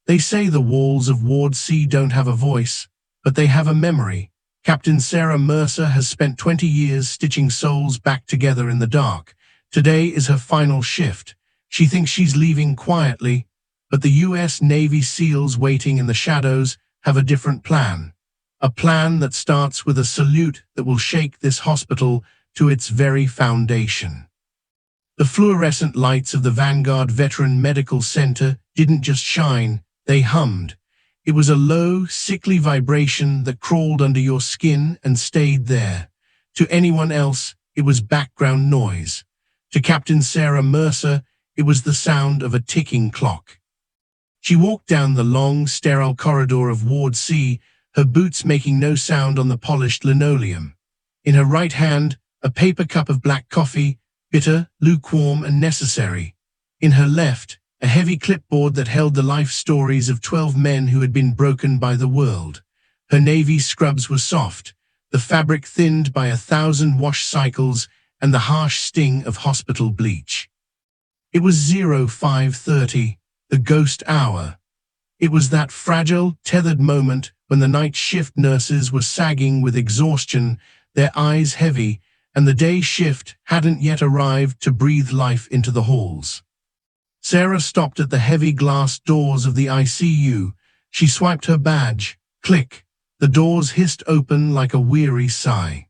They say the walls of Ward C don't have a voice, but they have a memory. Captain Sarah Mercer has spent 20 years stitching souls back together in the dark. Today is her final shift. She thinks she's leaving quietly, but the U.S. Navy SEALs waiting in the shadows have a different plan. A plan that starts with a salute that will shake this hospital to its very foundation. The fluorescent lights of the Vanguard Veteran Medical Center didn't just shine, they hummed. It was a low, sickly vibration that crawled under your skin and stayed there. To anyone else, it was background noise. To Captain Sarah Mercer, it was the sound of a ticking clock. She walked down the long, sterile corridor of Ward C, her boots making no sound on the polished linoleum. In her right hand, a paper cup of black coffee, bitter, lukewarm, and necessary. In her left, a heavy clipboard that held the life stories of 12 men who had been broken by the world. Her navy scrubs were soft, the fabric thinned by 1,000 wash cycles and the harsh sting of hospital bleach. It was 05:30, the ghost hour. It was that fragile, tethered moment when the night shift nurses were sagging with exhaustion, their eyes heavy, and the day shift hadn't yet arrived to breathe life into the halls. Sarah stopped at the heavy glass doors of the ICU. She swiped her badge. Click. The doors hissed open like a weary sigh.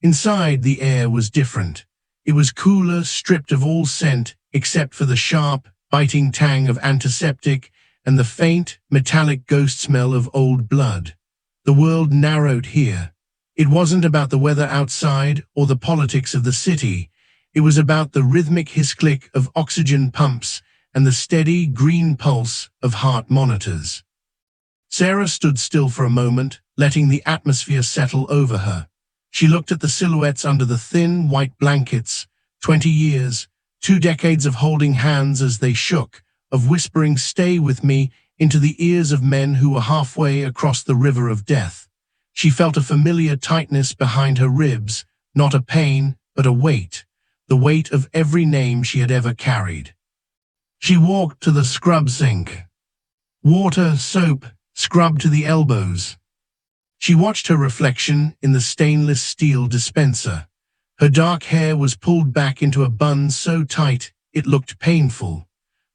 Inside, the air was different. It was cooler, stripped of all scent, except for the sharp, biting tang of antiseptic and the faint, metallic ghost smell of old blood. The world narrowed here. It wasn't about the weather outside or the politics of the city. It was about the rhythmic hiss-click of oxygen pumps and the steady green pulse of heart monitors. Sarah stood still for a moment, letting the atmosphere settle over her. She looked at the silhouettes under the thin, white blankets. 20 years, 2 decades of holding hands as they shook, of whispering "stay with me" into the ears of men who were halfway across the river of death. She felt a familiar tightness behind her ribs, not a pain, but a weight, the weight of every name she had ever carried. She walked to the scrub sink. Water, soap, scrub to the elbows. She watched her reflection in the stainless steel dispenser. Her dark hair was pulled back into a bun so tight it looked painful.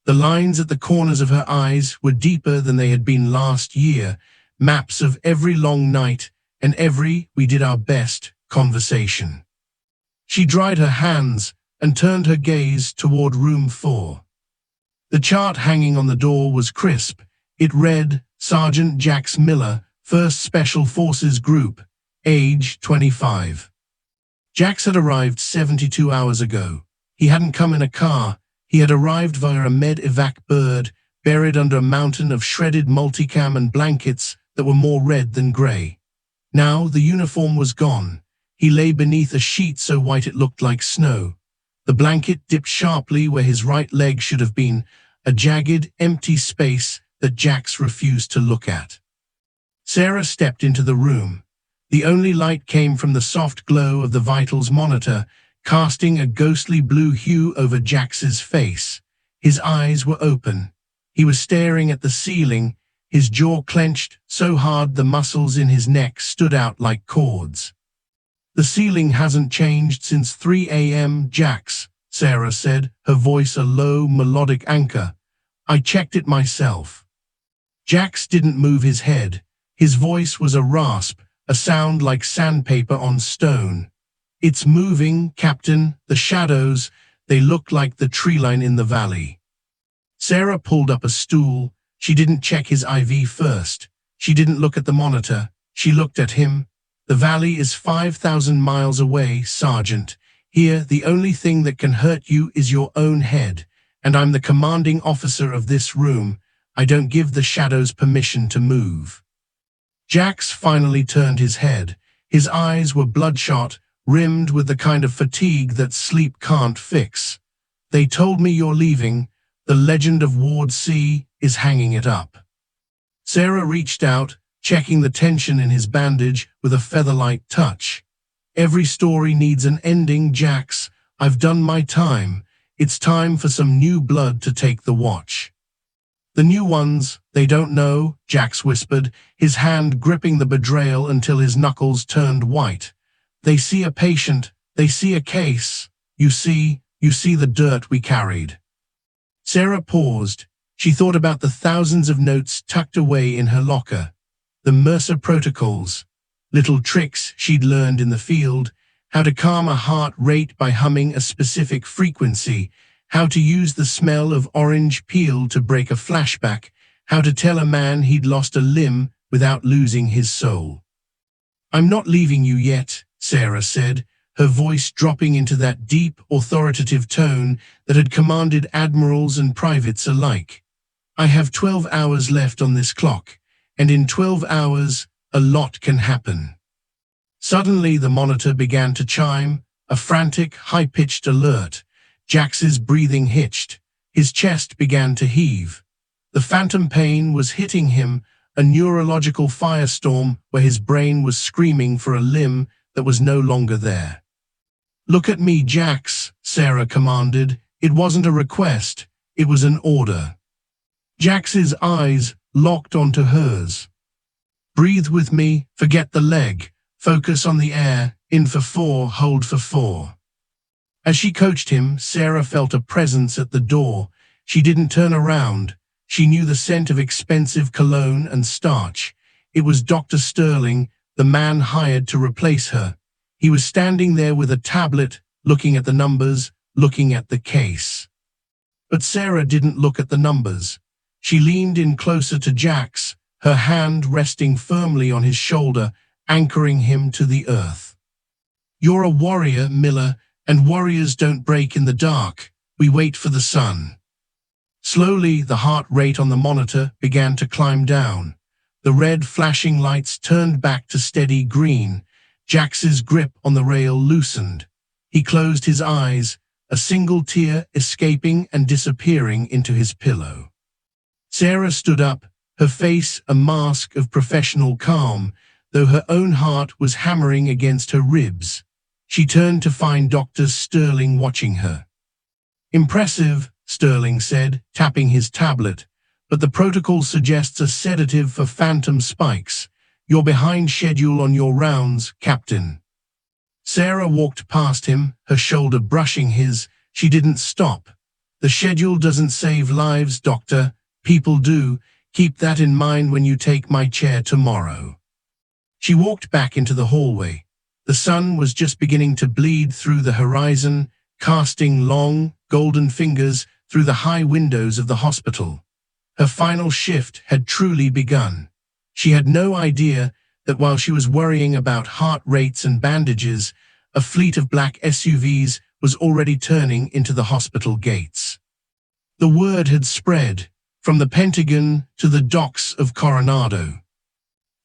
The lines at the corners of her eyes were deeper than they had been last year, maps of every long night and every "we did our best" conversation. She dried her hands and turned her gaze toward room 4. The chart hanging on the door was crisp. It read, Sergeant Jax Miller, 1st Special Forces Group, age 25. Jax had arrived 72 hours ago. He hadn't come in a car. He had arrived via a med-evac bird, buried under a mountain of shredded multicam and blankets that were more red than gray. Now the uniform was gone. He lay beneath a sheet so white it looked like snow. The blanket dipped sharply where his right leg should have been, a jagged, empty space that Jax refused to look at. Sarah stepped into the room. The only light came from the soft glow of the vitals monitor, casting a ghostly blue hue over Jax's face. His eyes were open. He was staring at the ceiling, his jaw clenched so hard the muscles in his neck stood out like cords. The ceiling hasn't changed since 3 a.m., Jax, Sarah said, her voice a low, melodic anchor. I checked it myself. Jax didn't move his head. His voice was a rasp, a sound like sandpaper on stone. It's moving, Captain. The shadows, they look like the tree line in the valley. Sarah pulled up a stool. She didn't check his IV first. She didn't look at the monitor. She looked at him. The valley is 5,000 miles away, Sergeant. Here, the only thing that can hurt you is your own head. And I'm the commanding officer of this room. I don't give the shadows permission to move. Jax finally turned his head. His eyes were bloodshot, rimmed with the kind of fatigue that sleep can't fix. They told me you're leaving. The legend of Ward C is hanging it up. Sarah reached out, checking the tension in his bandage with a feather-light touch. Every story needs an ending, Jax. I've done my time. It's time for some new blood to take the watch. The new ones, they don't know, Jax whispered, his hand gripping the bedrail until his knuckles turned white. They see a patient, they see a case. You see the dirt we carried. Sarah paused. She thought about the thousands of notes tucked away in her locker. The Mercer protocols, little tricks she'd learned in the field, how to calm a heart rate by humming a specific frequency, how to use the smell of orange peel to break a flashback, how to tell a man he'd lost a limb without losing his soul. "I'm not leaving you yet," Sarah said, her voice dropping into that deep, authoritative tone that had commanded admirals and privates alike. "I have 12 hours left on this clock, and in 12 hours, a lot can happen." Suddenly, the monitor began to chime, a frantic, high-pitched alert. Jax's breathing hitched. His chest began to heave. The phantom pain was hitting him, a neurological firestorm where his brain was screaming for a limb that was no longer there. "Look at me, Jax," Sarah commanded. It wasn't a request, it was an order. Jax's eyes locked onto hers. "Breathe with me, forget the leg, focus on the air, in for 4, hold for 4. As she coached him, Sarah felt a presence at the door. She didn't turn around. She knew the scent of expensive cologne and starch. It was Dr. Sterling, the man hired to replace her. He was standing there with a tablet, looking at the numbers, looking at the case. But Sarah didn't look at the numbers. She leaned in closer to Jax, her hand resting firmly on his shoulder, anchoring him to the earth. "You're a warrior, Miller, and warriors don't break in the dark. We wait for the sun." Slowly, the heart rate on the monitor began to climb down. The red flashing lights turned back to steady green. Jax's grip on the rail loosened. He closed his eyes, a single tear escaping and disappearing into his pillow. Sarah stood up, her face a mask of professional calm, though her own heart was hammering against her ribs. She turned to find Dr. Sterling watching her. "Impressive," Sterling said, tapping his tablet, "but the protocol suggests a sedative for phantom spikes. You're behind schedule on your rounds, Captain." Sarah walked past him, her shoulder brushing his. She didn't stop. "The schedule doesn't save lives, Doctor. People do. Keep that in mind when you take my chair tomorrow." She walked back into the hallway. The sun was just beginning to bleed through the horizon, casting long, golden fingers through the high windows of the hospital. Her final shift had truly begun. She had no idea that while she was worrying about heart rates and bandages, a fleet of black SUVs was already turning into the hospital gates. The word had spread, from the Pentagon to the docks of Coronado.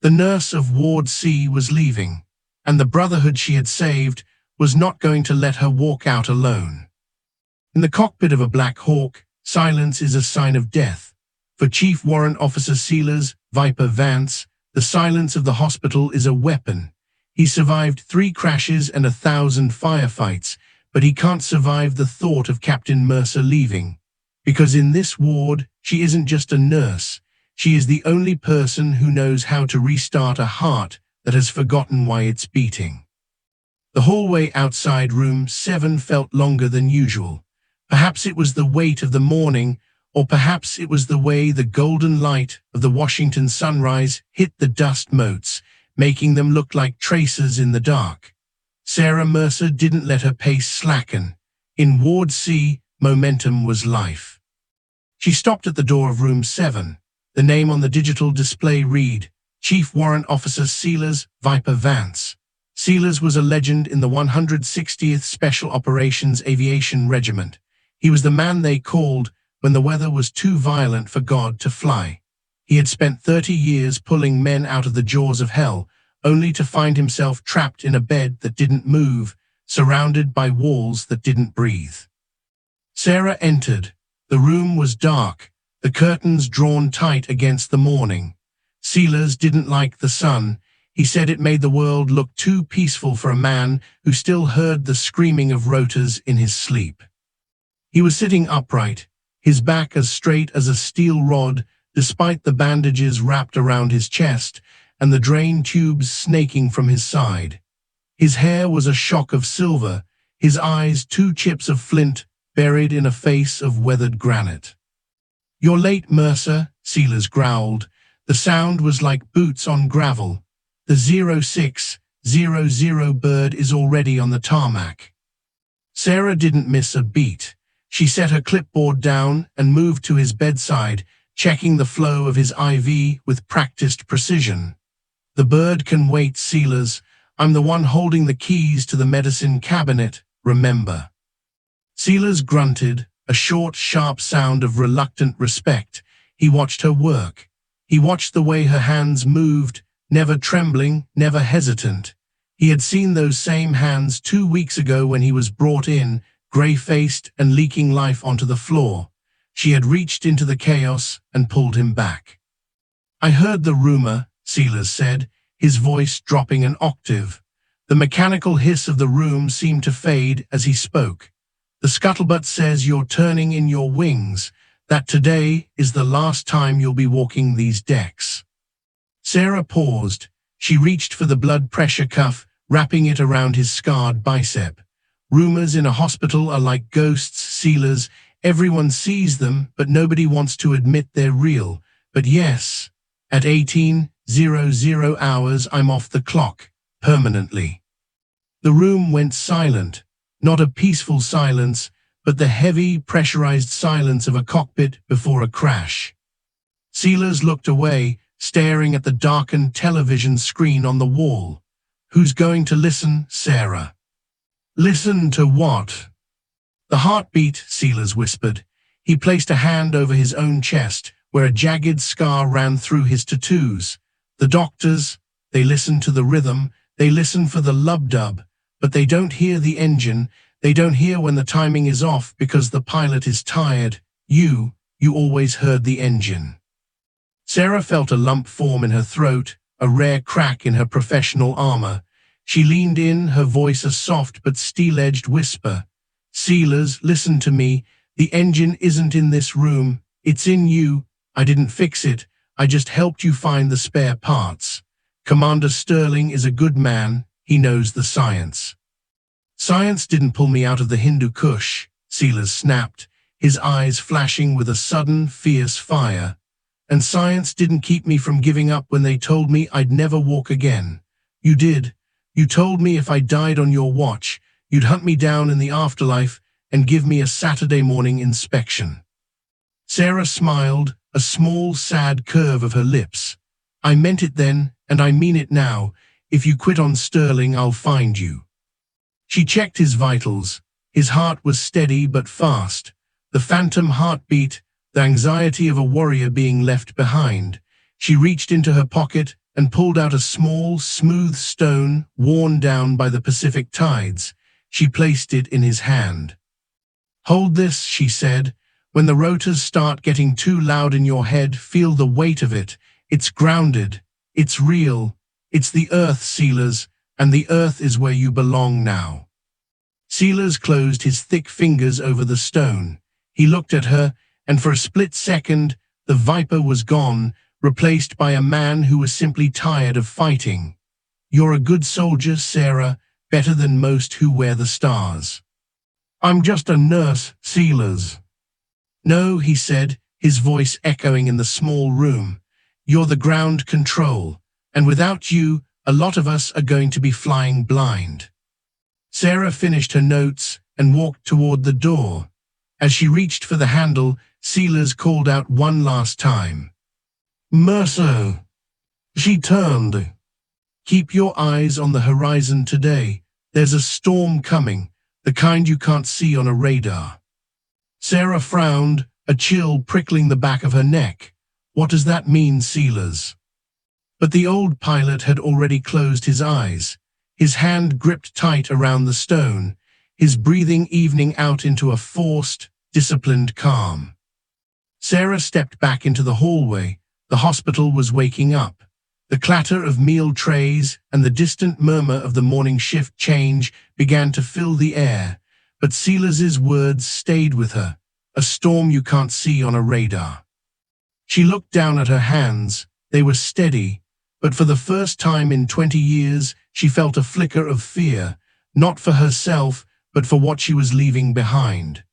The nurse of Ward C was leaving, and the Brotherhood she had saved was not going to let her walk out alone. In the cockpit of a Black Hawk, silence is a sign of death. For Chief Warrant Officer Sealers, Viper Vance, the silence of the hospital is a weapon. He survived 3 crashes and 1,000 firefights, but he can't survive the thought of Captain Mercer leaving. Because in this ward, she isn't just a nurse. She is the only person who knows how to restart a heart that has forgotten why it's beating. The hallway outside room 7 felt longer than usual. Perhaps it was the weight of the morning, or perhaps it was the way the golden light of the Washington sunrise hit the dust motes, making them look like tracers in the dark. Sarah Mercer didn't let her pace slacken. In Ward C, momentum was life. She stopped at the door of room 7. The name on the digital display read, Chief Warrant Officer Sealers, Viper Vance. Sealers was a legend in the 160th Special Operations Aviation Regiment. He was the man they called when the weather was too violent for God to fly. He had spent 30 years pulling men out of the jaws of hell, only to find himself trapped in a bed that didn't move, surrounded by walls that didn't breathe. Sarah entered. The room was dark, the curtains drawn tight against the morning. Sealers didn't like the sun. He said it made the world look too peaceful for a man who still heard the screaming of rotors in his sleep. He was sitting upright, his back as straight as a steel rod, despite the bandages wrapped around his chest and the drain tubes snaking from his side. His hair was a shock of silver, his eyes two chips of flint buried in a face of weathered granite. "You're late, Mercer," Sealers growled. The sound was like boots on gravel. "The 0600 bird is already on the tarmac." Sarah didn't miss a beat. She set her clipboard down and moved to his bedside, checking the flow of his IV with practiced precision. "The bird can wait, Sealers. I'm the one holding the keys to the medicine cabinet, remember." Sealers grunted, a short, sharp sound of reluctant respect. He watched her work. He watched the way her hands moved, never trembling, never hesitant. He had seen those same hands 2 weeks ago when he was brought in, grey-faced and leaking life onto the floor. She had reached into the chaos and pulled him back. "I heard the rumor," Sealers said, his voice dropping an octave. The mechanical hiss of the room seemed to fade as he spoke. "The scuttlebutt says you're turning in your wings, that today is the last time you'll be walking these decks." Sarah paused. She reached for the blood pressure cuff, wrapping it around his scarred bicep. "Rumors in a hospital are like ghosts, Sealers. Everyone sees them, but nobody wants to admit they're real. But yes, at 1800 hours I'm off the clock, permanently." The room went silent, not a peaceful silence, but the heavy, pressurized silence of a cockpit before a crash. Sealers looked away, staring at the darkened television screen on the wall. "Who's going to listen, Sarah?" "Listen to what?" "The heartbeat," Sealers whispered. He placed a hand over his own chest, where a jagged scar ran through his tattoos. "The doctors, they listen to the rhythm, they listen for the lub-dub, but they don't hear the engine, they don't hear when the timing is off because the pilot is tired. You always heard the engine." Sarah felt a lump form in her throat, a rare crack in her professional armor. She leaned in, her voice a soft but steel-edged whisper. "Sealers, listen to me. The engine isn't in this room. It's in you. I didn't fix it. I just helped you find the spare parts. Commander Sterling is a good man. He knows the science." "Science didn't pull me out of the Hindu Kush," Sealers snapped, his eyes flashing with a sudden, fierce fire. "And science didn't keep me from giving up when they told me I'd never walk again. You did. You told me if I died on your watch, you'd hunt me down in the afterlife and give me a Saturday morning inspection." Sarah smiled, a small, sad curve of her lips. "I meant it then, and I mean it now. If you quit on Sterling, I'll find you." She checked his vitals. His heart was steady but fast. The phantom heartbeat, the anxiety of a warrior being left behind. She reached into her pocket and pulled out a small, smooth stone worn down by the Pacific tides. She placed it in his hand. "Hold this," she said. "When the rotors start getting too loud in your head, feel the weight of it. It's grounded. It's real. It's the Earth, Sealers, and the Earth is where you belong now." Sealers closed his thick fingers over the stone. He looked at her, and for a split second, the Viper was gone, replaced by a man who was simply tired of fighting. "You're a good soldier, Sarah, better than most who wear the stars." "I'm just a nurse, Sealers." "No," he said, his voice echoing in the small room. "You're the ground control, and without you, a lot of us are going to be flying blind." Sarah finished her notes and walked toward the door. As she reached for the handle, Sealers called out one last time. "Mercer." She turned. "Keep your eyes on the horizon today. There's a storm coming, the kind you can't see on a radar." Sarah frowned, a chill prickling the back of her neck. "What does that mean, Sealers?" But the old pilot had already closed his eyes. His hand gripped tight around the stone, his breathing evening out into a forced, disciplined calm. Sarah stepped back into the hallway. The hospital was waking up. The clatter of meal trays and the distant murmur of the morning shift change began to fill the air, but Sealers's words stayed with her. a storm you can't see on a radar. She looked down at her hands. They were steady, but for the first time in 20 years, she felt a flicker of fear, not for herself, but for what she was leaving behind.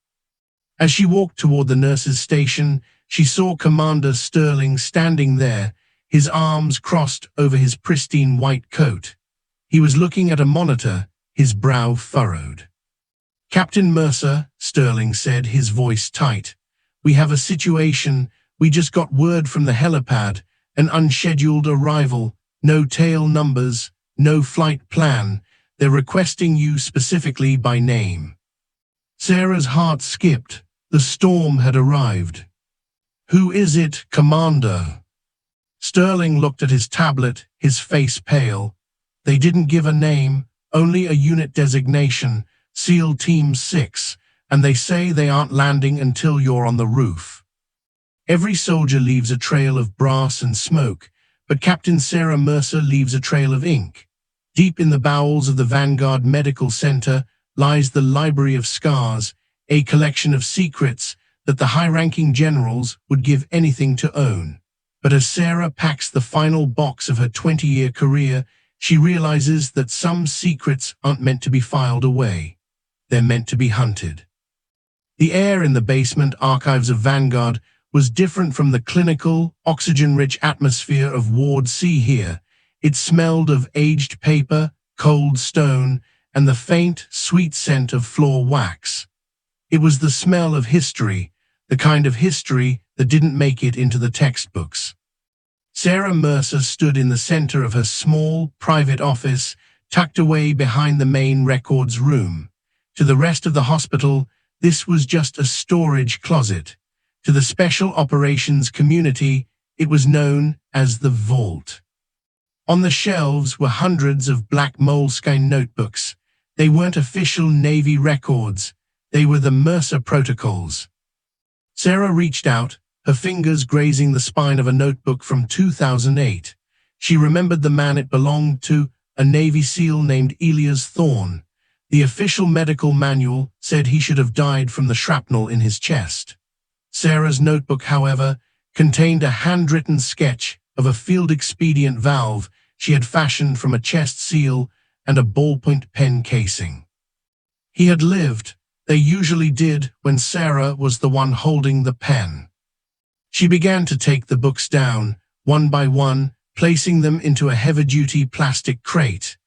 As she walked toward the nurse's station, she saw Commander Sterling standing there, his arms crossed over his pristine white coat. He was looking at a monitor, his brow furrowed. "Captain Mercer," Sterling said, his voice tight. "We have a situation. We just got word from the helipad, an unscheduled arrival, no tail numbers, no flight plan. They're requesting you specifically by name." Sarah's heart skipped. The storm had arrived. "Who is it, Commander?" Sterling looked at his tablet, his face pale. "They didn't give a name, only a unit designation, SEAL Team 6, and they say they aren't landing until you're on the roof." Every soldier leaves a trail of brass and smoke, but Captain Sarah Mercer leaves a trail of ink. Deep in the bowels of the Vanguard Medical Center lies the Library of Scars, a collection of secrets that the high-ranking generals would give anything to own. But as Sarah packs the final box of her 20-year career, she realizes that some secrets aren't meant to be filed away. They're meant to be hunted. The air in the basement archives of Vanguard was different from the clinical, oxygen-rich atmosphere of Ward C here. It smelled of aged paper, cold stone, and the faint, sweet scent of floor wax. It was the smell of history, the kind of history that didn't make it into the textbooks. Sarah Mercer stood in the center of her small, private office, tucked away behind the main records room. To the rest of the hospital, this was just a storage closet. To the special operations community, it was known as the Vault. On the shelves were hundreds of black moleskin notebooks. They weren't official Navy records. They were the Mercer protocols. Sarah reached out, her fingers grazing the spine of a notebook from 2008. She remembered the man it belonged to, a Navy SEAL named Elias Thorne. The official medical manual said he should have died from the shrapnel in his chest. Sarah's notebook, however, contained a handwritten sketch of a field expedient valve she had fashioned from a chest seal and a ballpoint pen casing. He had lived. They usually did when Sarah was the one holding the pen. She began to take the books down, one by one, placing them into a heavy-duty plastic crate.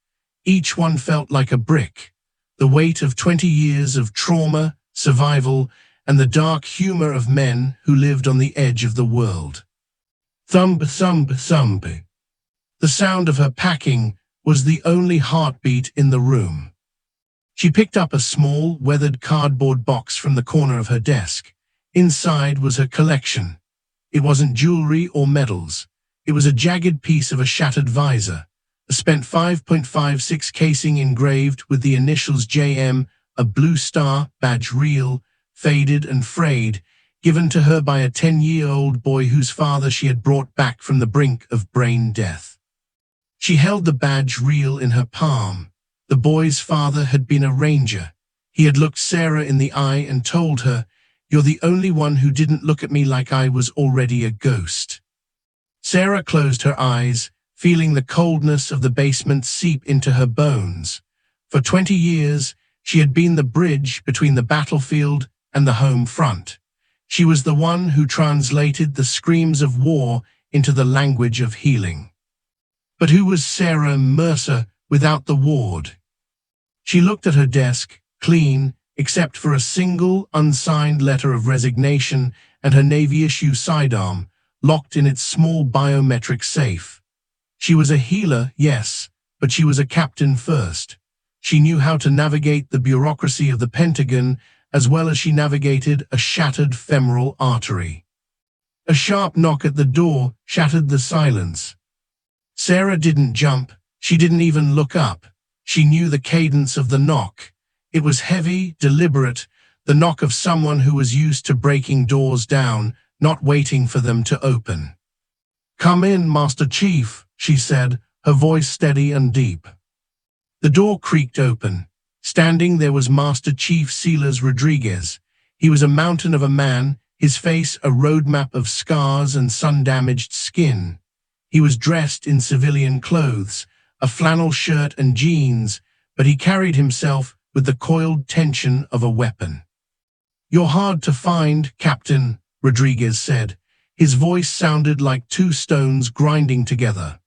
Each one felt like a brick, the weight of 20 years of trauma, survival, and the dark humor of men who lived on the edge of the world. Thump, thump, thump. The sound of her packing was the only heartbeat in the room. She picked up a small, weathered cardboard box from the corner of her desk. Inside was her collection. It wasn't jewelry or medals. It was a jagged piece of a shattered visor, a spent .5.56 casing engraved with the initials JM, a blue star badge reel, faded and frayed, given to her by a 10-year-old boy whose father she had brought back from the brink of brain death. She held the badge reel in her palm. The boy's father had been a ranger. He had looked Sarah in the eye and told her, "You're the only one who didn't look at me like I was already a ghost." Sarah closed her eyes, feeling the coldness of the basement seep into her bones. For 20 years, she had been the bridge between the battlefield and the home front. She was the one who translated the screams of war into the language of healing. But who was Sarah Mercer without the ward? She looked at her desk, clean, except for a single unsigned letter of resignation and her Navy-issue sidearm, locked in its small biometric safe. She was a healer, yes, but she was a captain first. She knew how to navigate the bureaucracy of the Pentagon as well as she navigated a shattered femoral artery. A sharp knock at the door shattered the silence. Sarah didn't jump. She didn't even look up. She knew the cadence of the knock. It was heavy, deliberate, the knock of someone who was used to breaking doors down, not waiting for them to open. "Come in, Master Chief," she said, her voice steady and deep. The door creaked open. Standing there was Master Chief Silas Rodriguez. He was a mountain of a man, his face a roadmap of scars and sun-damaged skin. He was dressed in civilian clothes, a flannel shirt and jeans, but he carried himself with the coiled tension of a weapon. "You're hard to find, Captain," Rodriguez said. His voice sounded like two stones grinding together.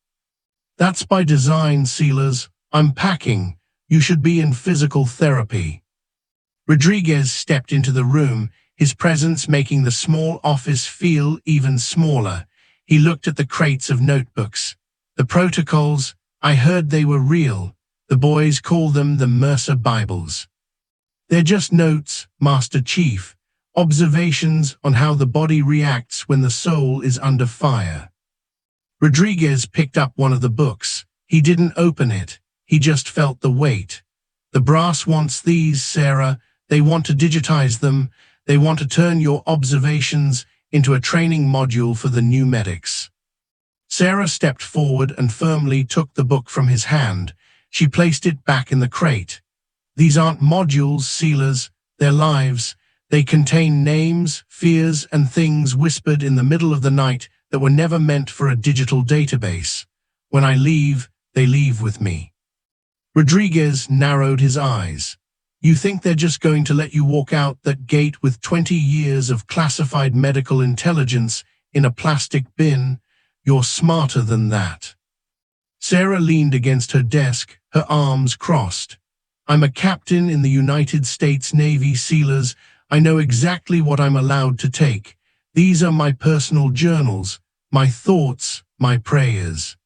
"That's by design, Sealers. I'm packing. You should be in physical therapy." Rodriguez stepped into the room, his presence making the small office feel even smaller. He looked at the crates of notebooks. The protocols, I heard they were real. The boys call them the Mercer Bibles. "They're just notes, Master Chief. Observations on how the body reacts when the soul is under fire." Rodriguez picked up one of the books. He didn't open it. He just felt the weight. "The brass wants these, Sarah. They want to digitize them. They want to turn your observations into a training module for the new medics." Sarah stepped forward and firmly took the book from his hand. She placed it back in the crate. "These aren't modules, Sealers. They're lives. They contain names, fears, and things whispered in the middle of the night that were never meant for a digital database. When I leave, they leave with me." Rodriguez narrowed his eyes. "You think they're just going to let you walk out that gate with 20 years of classified medical intelligence in a plastic bin? You're smarter than that." Sarah leaned against her desk, her arms crossed. "I'm a captain in the United States Navy, Sealers. I know exactly what I'm allowed to take. These are my personal journals, my thoughts, my prayers."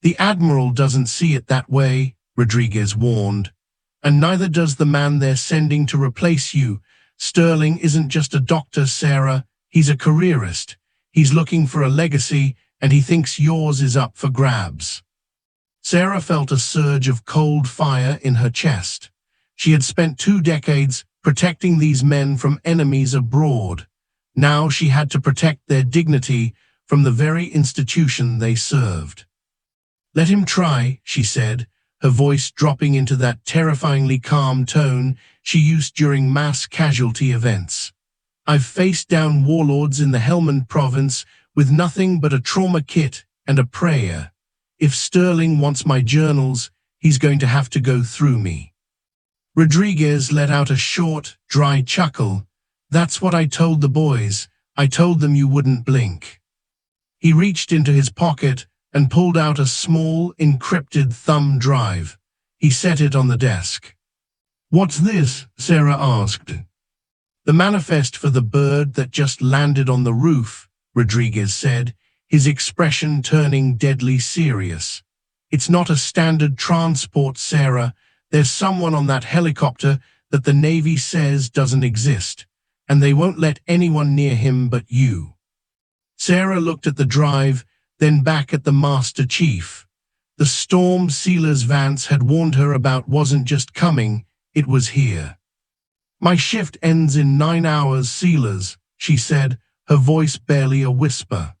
"The Admiral doesn't see it that way," Rodriguez warned. "And neither does the man they're sending to replace you. Sterling isn't just a doctor, Sarah. He's a careerist. He's looking for a legacy, and he thinks yours is up for grabs." Sarah felt a surge of cold fire in her chest. She had spent 2 decades protecting these men from enemies abroad. Now she had to protect their dignity from the very institution they served. "Let him try," she said, her voice dropping into that terrifyingly calm tone she used during mass casualty events. "I've faced down warlords in the Helmand province with nothing but a trauma kit and a prayer. If Sterling wants my journals, he's going to have to go through me." Rodriguez let out a short, dry chuckle. "That's what I told the boys. I told them you wouldn't blink." He reached into his pocket and pulled out a small, encrypted thumb drive. He set it on the desk. "What's this?" Sarah asked. "The manifest for the bird that just landed on the roof," Rodriguez said, his expression turning deadly serious. "It's not a standard transport, Sarah. There's someone on that helicopter that the Navy says doesn't exist, and they won't let anyone near him but you." Sarah looked at the drive, then back at the Master Chief. The storm Sealers Vance had warned her about wasn't just coming, it was here. "My shift ends in 9 hours, Sealers," she said, her voice barely a whisper.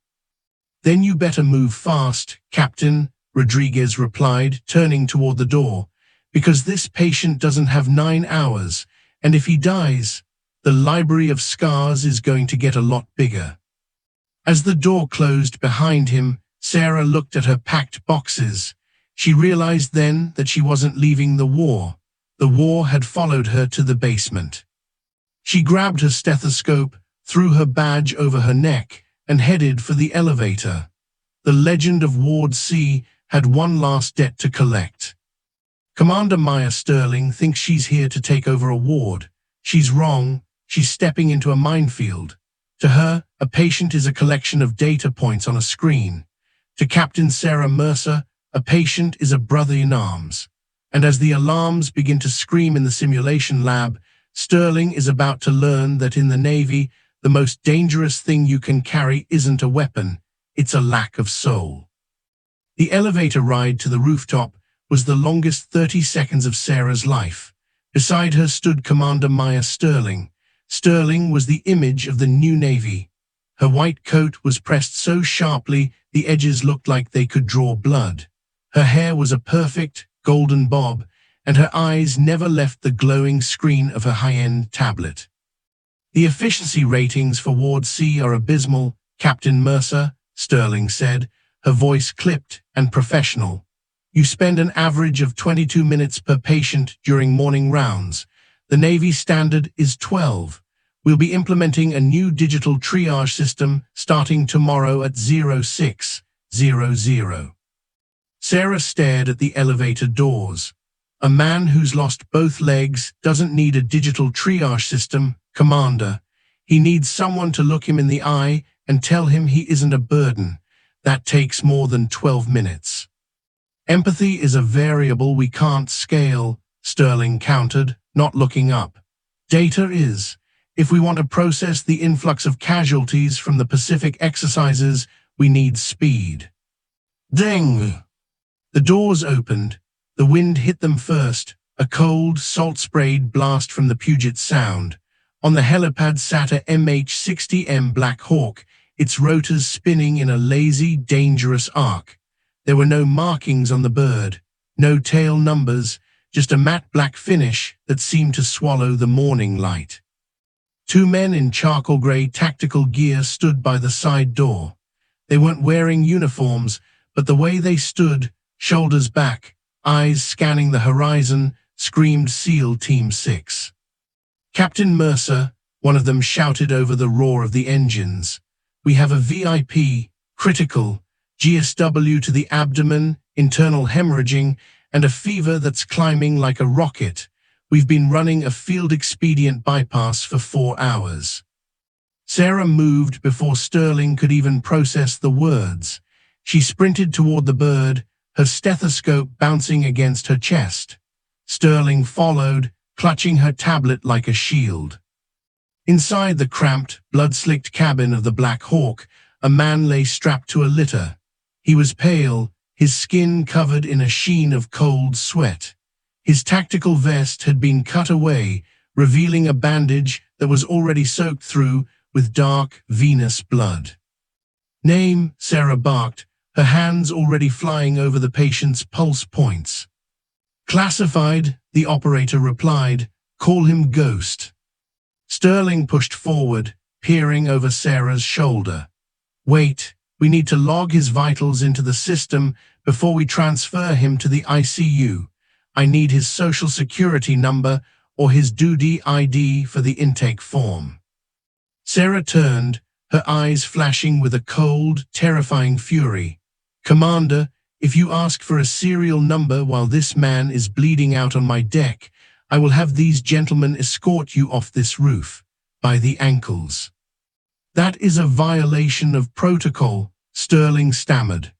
"Then you better move fast, Captain," Rodriguez replied, turning toward the door, "because this patient doesn't have 9 hours, and if he dies, the library of scars is going to get a lot bigger." As the door closed behind him, Sarah looked at her packed boxes. She realized then that she wasn't leaving the war. The war had followed her to the basement. She grabbed her stethoscope, threw her badge over her neck, and headed for the elevator. The legend of Ward C had one last debt to collect. Commander Maya Sterling thinks she's here to take over a ward. She's wrong. She's stepping into a minefield. To her, a patient is a collection of data points on a screen. To Captain Sarah Mercer, a patient is a brother in arms. And as the alarms begin to scream in the simulation lab, Sterling is about to learn that in the Navy, the most dangerous thing you can carry isn't a weapon, it's a lack of soul. The elevator ride to the rooftop was the longest 30 seconds of Sarah's life. Beside her stood Commander Maya Sterling. Sterling was the image of the new Navy. Her white coat was pressed so sharply the edges looked like they could draw blood. Her hair was a perfect, golden bob, and her eyes never left the glowing screen of her high-end tablet. The efficiency ratings for Ward C are abysmal, Captain Mercer, Sterling said, her voice clipped and professional. You spend an average of 22 minutes per patient during morning rounds. The Navy standard is 12. We'll be implementing a new digital triage system starting tomorrow at 0600. Sarah stared at the elevator doors. A man who's lost both legs doesn't need a digital triage system, Commander. He needs someone to look him in the eye and tell him he isn't a burden. That takes more than 12 minutes. Empathy is a variable we can't scale, Sterling countered, not looking up. Data is. If we want to process the influx of casualties from the Pacific exercises, we need speed. Ding! The doors opened. The wind hit them first, a cold, salt-sprayed blast from the Puget Sound. On the helipad sat a MH-60M Black Hawk, its rotors spinning in a lazy, dangerous arc. There were no markings on the bird, no tail numbers, just a matte black finish that seemed to swallow the morning light. Two men in charcoal gray tactical gear stood by the side door. They weren't wearing uniforms, but the way they stood, shoulders back, eyes scanning the horizon, screamed SEAL Team 6. Captain Mercer, one of them shouted over the roar of the engines. We have a VIP, critical, GSW to the abdomen, internal hemorrhaging, and a fever that's climbing like a rocket. We've been running a field expedient bypass for 4 hours. Sarah moved before Sterling could even process the words. She sprinted toward the bird, her stethoscope bouncing against her chest. Sterling followed, clutching her tablet like a shield. Inside the cramped, blood-slicked cabin of the Black Hawk, a man lay strapped to a litter. He was pale, his skin covered in a sheen of cold sweat. His tactical vest had been cut away, revealing a bandage that was already soaked through with dark, venous blood. Name, Sarah barked, her hands already flying over the patient's pulse points. Classified, the operator replied, call him Ghost. Sterling pushed forward, peering over Sarah's shoulder. Wait, we need to log his vitals into the system before we transfer him to the ICU. I need his social security number or his duty ID for the intake form. Sarah turned, her eyes flashing with a cold, terrifying fury. Commander, if you ask for a serial number while this man is bleeding out on my deck, I will have these gentlemen escort you off this roof, by the ankles. That is a violation of protocol, Sterling stammered.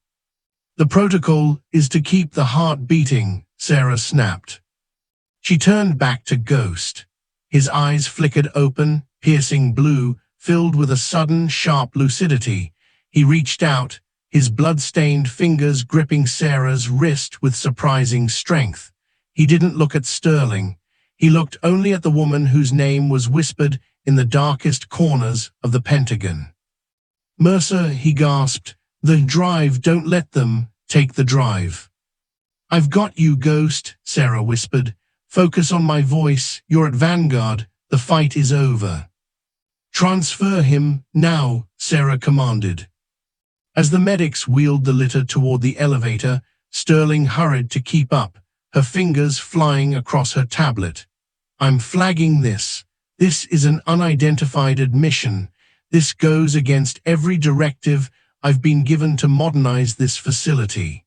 The protocol is to keep the heart beating, Sarah snapped. She turned back to Ghost. His eyes flickered open, piercing blue, filled with a sudden, sharp lucidity. He reached out, his blood-stained fingers gripping Sarah's wrist with surprising strength. He didn't look at Sterling. He looked only at the woman whose name was whispered in the darkest corners of the Pentagon. Mercer, he gasped, the drive, don't let them take the drive. I've got you, Ghost, Sarah whispered. Focus on my voice, you're at Vanguard, the fight is over. Transfer him, now, Sarah commanded. As the medics wheeled the litter toward the elevator, Sterling hurried to keep up, her fingers flying across her tablet. I'm flagging this. This is an unidentified admission. This goes against every directive I've been given to modernize this facility.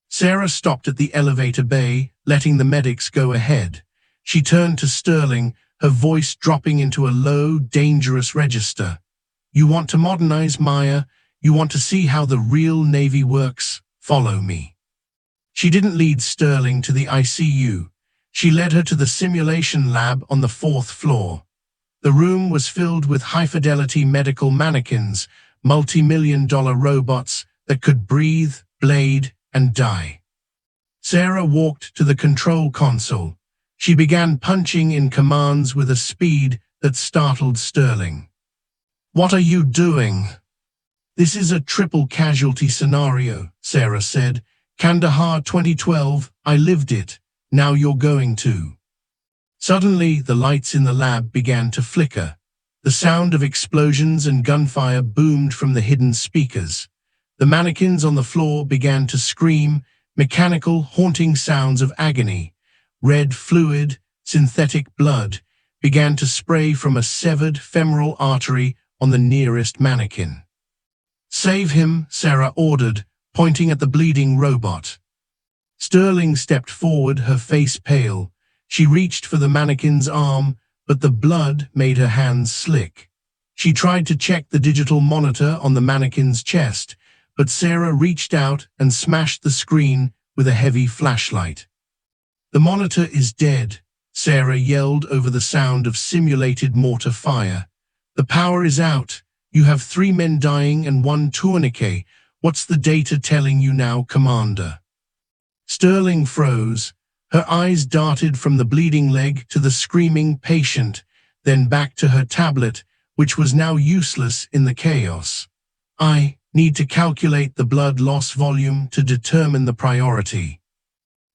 Sarah stopped at the elevator bay, letting the medics go ahead. She turned to Sterling, her voice dropping into a low, dangerous register. You want to modernize, Maya? You want to see how the real Navy works? Follow me. She didn't lead Sterling to the ICU. She led her to the simulation lab on the 4th floor. The room was filled with high-fidelity medical mannequins, multi-million-dollar robots that could breathe, blade, and die. Sarah walked to the control console. She began punching in commands with a speed that startled Sterling. What are you doing? This is a triple casualty scenario, Sarah said. Kandahar 2012, I lived it. Now you're going to. Suddenly, the lights in the lab began to flicker. The sound of explosions and gunfire boomed from the hidden speakers. The mannequins on the floor began to scream, mechanical, haunting sounds of agony. Red fluid, synthetic blood, began to spray from a severed femoral artery on the nearest mannequin. "Save him," Sarah ordered, pointing at the bleeding robot. Sterling stepped forward, her face pale. She reached for the mannequin's arm, but the blood made her hands slick. She tried to check the digital monitor on the mannequin's chest, but Sarah reached out and smashed the screen with a heavy flashlight. "The monitor is dead," Sarah yelled over the sound of simulated mortar fire. "The power is out. You have 3 men dying and 1 tourniquet. What's the data telling you now, Commander?" Sterling froze. Her eyes darted from the bleeding leg to the screaming patient, then back to her tablet, which was now useless in the chaos. "I need to calculate the blood loss volume to determine the priority."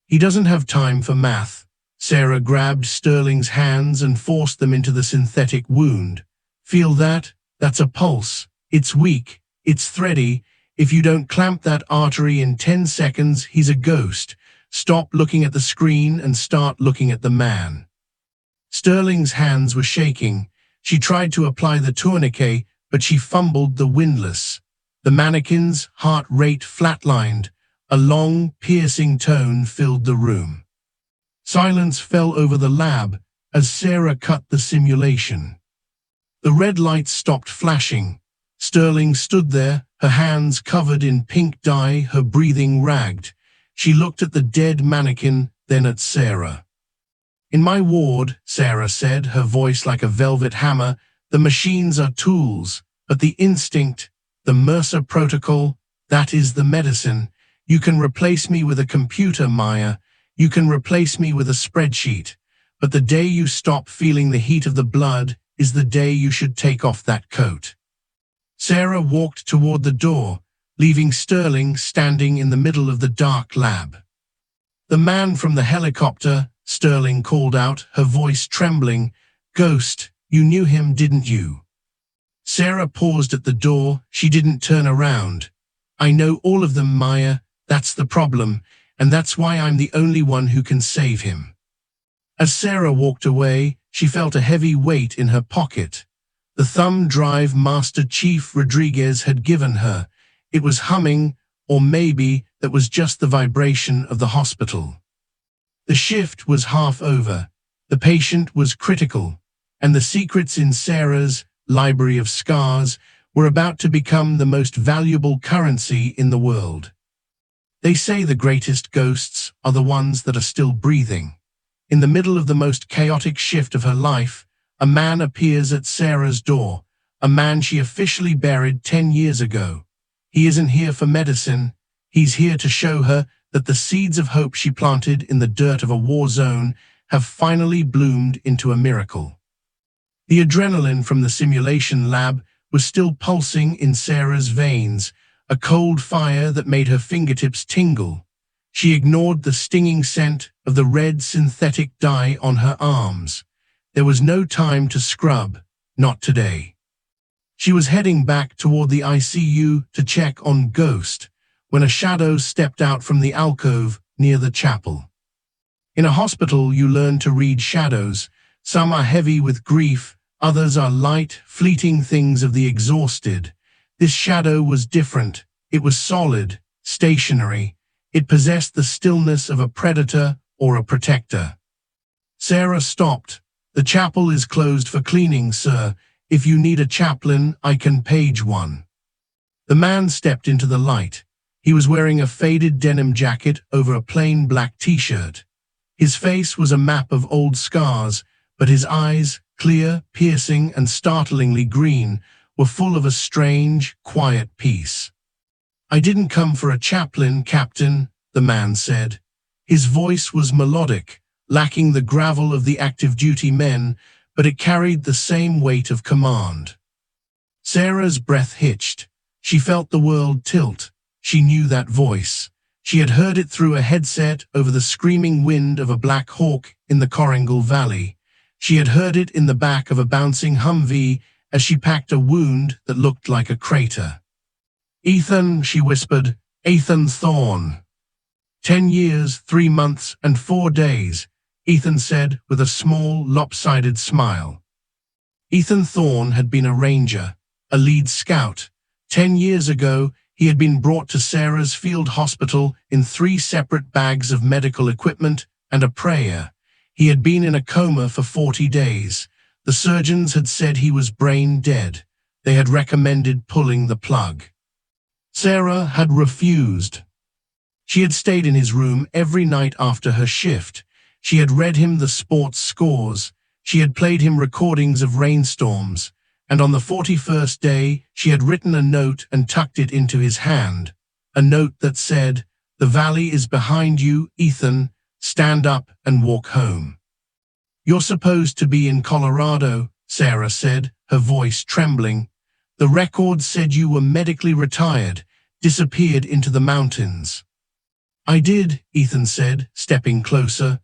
"He doesn't have time for math." Sarah grabbed Sterling's hands and forced them into the synthetic wound. "Feel that? That's a pulse. It's weak. It's thready. If you don't clamp that artery in 10 seconds, he's a ghost. Stop looking at the screen and start looking at the man." Sterling's hands were shaking. She tried to apply the tourniquet, but she fumbled the windlass. The mannequin's heart rate flatlined. A long, piercing tone filled the room. Silence fell over the lab as Sarah cut the simulation. The red lights stopped flashing. Sterling stood there, her hands covered in pink dye, her breathing ragged. She looked at the dead mannequin, then at Sarah. "In my ward," Sarah said, her voice like a velvet hammer, "the machines are tools, but the instinct, the Mercer protocol, that is the medicine. You can replace me with a computer, Maya. You can replace me with a spreadsheet. But the day you stop feeling the heat of the blood is the day you should take off that coat." Sarah walked toward the door, leaving Sterling standing in the middle of the dark lab. "The man from the helicopter," Sterling called out, her voice trembling. "Ghost, you knew him, didn't you?" Sarah paused at the door. She didn't turn around. "I know all of them, Maya. That's the problem, and that's why I'm the only one who can save him." As Sarah walked away, she felt a heavy weight in her pocket. The thumb drive Master Chief Rodriguez had given her. It was humming, or maybe that was just the vibration of the hospital. The shift was half over. The patient was critical, and the secrets in Sarah's library of scars were about to become the most valuable currency in the world. They say the greatest ghosts are the ones that are still breathing. In the middle of the most chaotic shift of her life, a man appears at Sarah's door, a man she officially buried 10 years ago. He isn't here for medicine. He's here to show her that the seeds of hope she planted in the dirt of a war zone have finally bloomed into a miracle. The adrenaline from the simulation lab was still pulsing in Sarah's veins, a cold fire that made her fingertips tingle. She ignored the stinging scent of the red synthetic dye on her arms. There was no time to scrub, not today. She was heading back toward the ICU to check on Ghost, when a shadow stepped out from the alcove near the chapel. In a hospital, you learn to read shadows. Some are heavy with grief, others are light, fleeting things of the exhausted. This shadow was different. It was solid, stationary. It possessed the stillness of a predator or a protector. Sarah stopped. "The chapel is closed for cleaning, sir. If you need a chaplain, I can page one." The man stepped into the light. He was wearing a faded denim jacket over a plain black t-shirt. His face was a map of old scars, but his eyes, clear, piercing, and startlingly green, were full of a strange, quiet peace. "I didn't come for a chaplain, Captain," the man said. His voice was melodic, lacking the gravel of the active-duty men, but it carried the same weight of command. Sarah's breath hitched. She felt the world tilt. She knew that voice. She had heard it through a headset over the screaming wind of a Black Hawk in the Coringal Valley. She had heard it in the back of a bouncing Humvee as she packed a wound that looked like a crater. "Ethan," she whispered, "Ethan Thorne." 10 years, 3 months, and 4 days, Ethan said with a small, lopsided smile. Ethan Thorne had been a ranger, a lead scout. 10 years ago, he had been brought to Sarah's field hospital in 3 separate bags of medical equipment and a prayer. He had been in a coma for 40 days. The surgeons had said he was brain dead. They had recommended pulling the plug. Sarah had refused. She had stayed in his room every night after her shift. She had read him the sports scores. She had played him recordings of rainstorms. And on the 41st day, she had written a note and tucked it into his hand. A note that said, "The valley is behind you, Ethan. Stand up and walk home." "You're supposed to be in Colorado," Sarah said, her voice trembling. "The record said you were medically retired, disappeared into the mountains." "I did," Ethan said, stepping closer.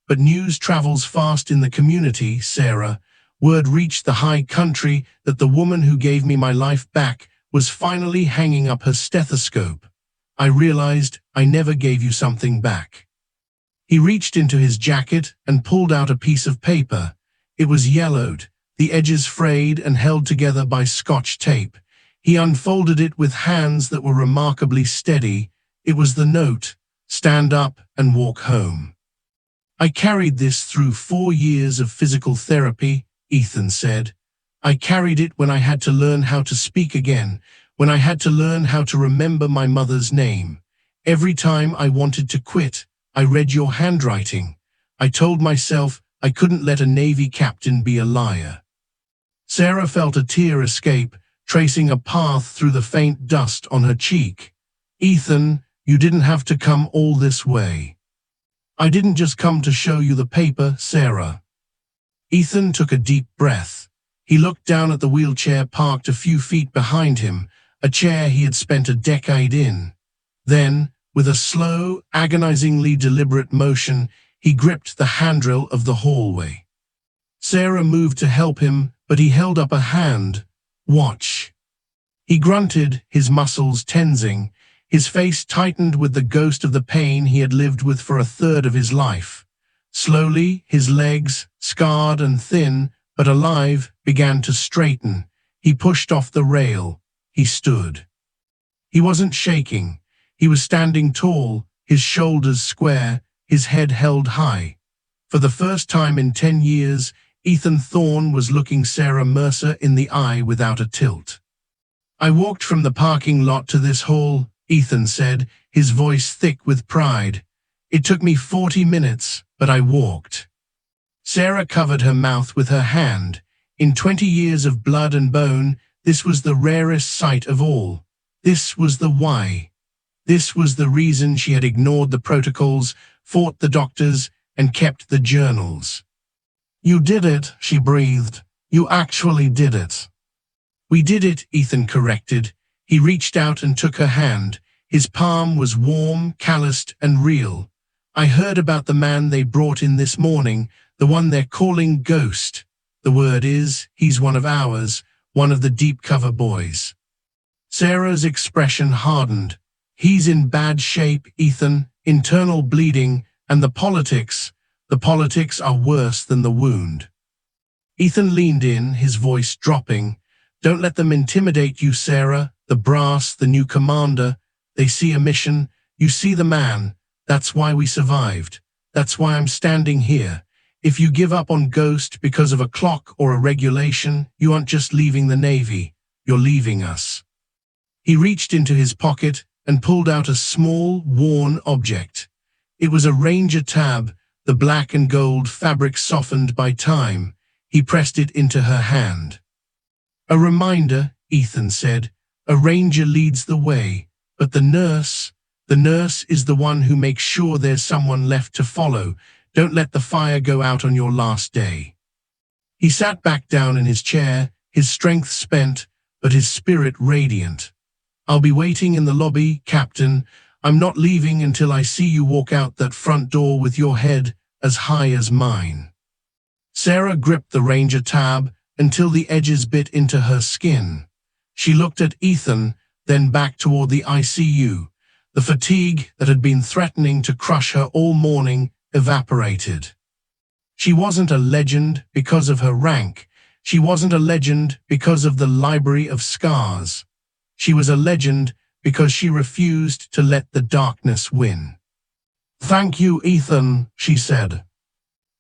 "But news travels fast in the community, Sarah. Word reached the high country that the woman who gave me my life back was finally hanging up her stethoscope. I realized I never gave you something back." He reached into his jacket and pulled out a piece of paper. It was yellowed, the edges frayed and held together by Scotch tape. He unfolded it with hands that were remarkably steady. It was the note, "Stand up and walk home." "I carried this through 4 years of physical therapy," Ethan said. "I carried it when I had to learn how to speak again, when I had to learn how to remember my mother's name. Every time I wanted to quit, I read your handwriting. I told myself I couldn't let a Navy captain be a liar." Sarah felt a tear escape, tracing a path through the faint dust on her cheek. "Ethan, you didn't have to come all this way." "I didn't just come to show you the paper, Sarah." Ethan took a deep breath. He looked down at the wheelchair parked a few feet behind him, a chair he had spent a decade in. Then, with a slow, agonizingly deliberate motion, he gripped the handrail of the hallway. Sarah moved to help him, but he held up a hand. "Watch." He grunted, his muscles tensing. His face tightened with the ghost of the pain he had lived with for a third of his life. Slowly, his legs, scarred and thin, but alive, began to straighten. He pushed off the rail. He stood. He wasn't shaking. He was standing tall, his shoulders square, his head held high. For the first time in 10 years, Ethan Thorne was looking Sarah Mercer in the eye without a tilt. "I walked from the parking lot to this hall," Ethan said, his voice thick with pride. "It took me 40 minutes, but I walked." Sarah covered her mouth with her hand. In 20 years of blood and bone, this was the rarest sight of all. This was the why. This was the reason she had ignored the protocols, fought the doctors, and kept the journals. "You did it," she breathed. "You actually did it." "We did it," Ethan corrected. He reached out and took her hand. His palm was warm, calloused, and real. "I heard about the man they brought in this morning, the one they're calling Ghost. The word is, he's one of ours, one of the deep cover boys." Sarah's expression hardened. "He's in bad shape, Ethan, internal bleeding, and the politics are worse than the wound." Ethan leaned in, his voice dropping. "Don't let them intimidate you, Sarah. The brass, the new commander, they see a mission. You see the man. That's why we survived. That's why I'm standing here. If you give up on Ghost because of a clock or a regulation, you aren't just leaving the Navy. You're leaving us." He reached into his pocket and pulled out a small, worn object. It was a Ranger tab, the black and gold fabric softened by time. He pressed it into her hand. "A reminder," Ethan said. "A Ranger leads the way, but the nurse is the one who makes sure there's someone left to follow. Don't let the fire go out on your last day." He sat back down in his chair, his strength spent, but his spirit radiant. "I'll be waiting in the lobby, Captain. I'm not leaving until I see you walk out that front door with your head as high as mine." Sarah gripped the Ranger tab, until the edges bit into her skin. She looked at Ethan, then back toward the ICU. The fatigue that had been threatening to crush her all morning evaporated. She wasn't a legend because of her rank. She wasn't a legend because of the library of scars. She was a legend because she refused to let the darkness win. "Thank you, Ethan," she said.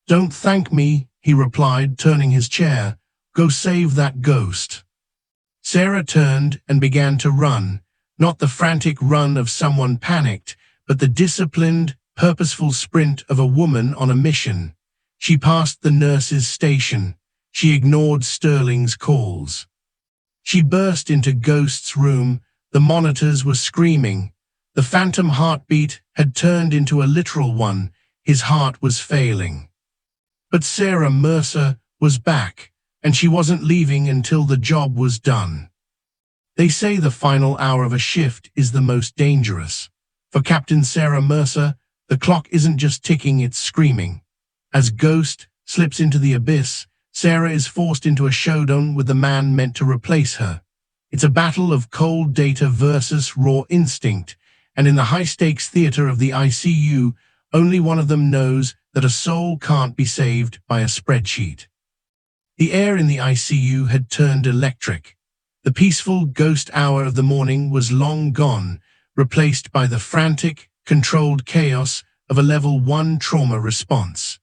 "Don't thank me," he replied, turning his chair. "Go save that ghost." Sarah turned and began to run, not the frantic run of someone panicked, but the disciplined, purposeful sprint of a woman on a mission. She passed the nurse's station. She ignored Sterling's calls. She burst into Ghost's room. The monitors were screaming. The phantom heartbeat had turned into a literal one. His heart was failing. But Sarah Mercer was back, and she wasn't leaving until the job was done. They say the final hour of a shift is the most dangerous. For Captain Sarah Mercer, the clock isn't just ticking, it's screaming. As Ghost slips into the abyss, Sarah is forced into a showdown with the man meant to replace her. It's a battle of cold data versus raw instinct, and in the high-stakes theater of the ICU, only one of them knows that a soul can't be saved by a spreadsheet. The air in the ICU had turned electric. The peaceful ghost hour of the morning was long gone, replaced by the frantic, controlled chaos of a level 1 trauma response.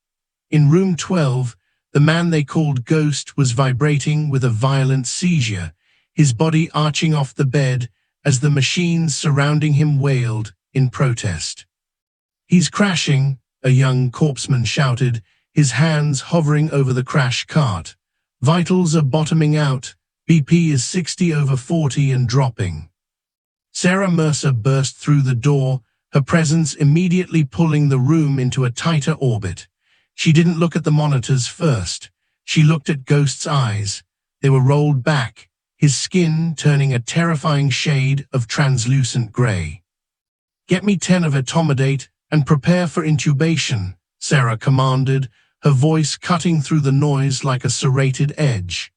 In room 12, the man they called Ghost was vibrating with a violent seizure, his body arching off the bed as the machines surrounding him wailed in protest. "He's crashing," a young corpsman shouted, his hands hovering over the crash cart. "Vitals are bottoming out. BP is 60/40 and dropping." Sarah Mercer burst through the door, her presence immediately pulling the room into a tighter orbit. She didn't look at the monitors first. She looked at Ghost's eyes. They were rolled back, his skin turning a terrifying shade of translucent gray. "Get me 10 of etomidate and prepare for intubation," Sarah commanded, her voice cutting through the noise like a serrated edge.